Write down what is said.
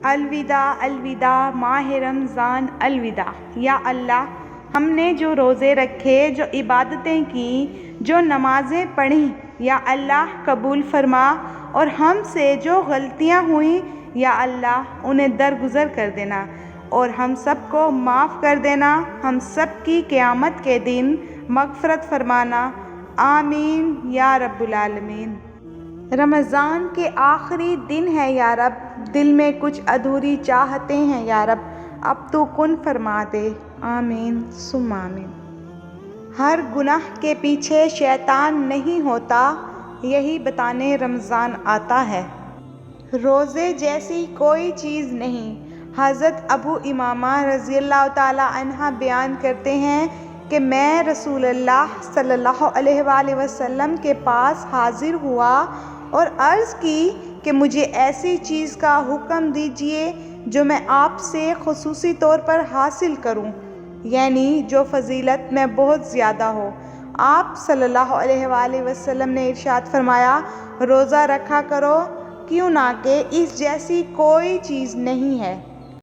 الوداع الوداع، ماہ رمضان الوداع۔ یا اللہ، ہم نے جو روزے رکھے، جو عبادتیں کیں، جو نمازیں پڑھیں، یا اللہ قبول فرما، اور ہم سے جو غلطیاں ہوئیں یا اللہ انہیں درگزر کر دینا اور ہم سب کو معاف کر دینا، ہم سب کی قیامت کے دن مغفرت فرمانا، آمین یا رب العالمین۔ رمضان کے آخری دن ہے یا رب، دل میں کچھ ادھوری چاہتیں ہیں یا رب، اب تو کن فرما دے، آمین ثم آمین۔ ہر گناہ کے پیچھے شیطان نہیں ہوتا، یہی بتانے رمضان آتا ہے۔ روزے جیسی کوئی چیز نہیں۔ حضرت ابو امامہ رضی اللہ تعالیٰ عنہ بیان کرتے ہیں کہ میں رسول اللہ صلی اللہ علیہ وآلہ وسلم کے پاس حاضر ہوا اور عرض کی کہ مجھے ایسی چیز کا حکم دیجیے جو میں آپ سے خصوصی طور پر حاصل کروں، یعنی جو فضیلت میں بہت زیادہ ہو۔ آپ صلی اللہ علیہ وآلہ وسلم نے ارشاد فرمایا، روزہ رکھا کرو، کیوں نہ کہ اس جیسی کوئی چیز نہیں ہے۔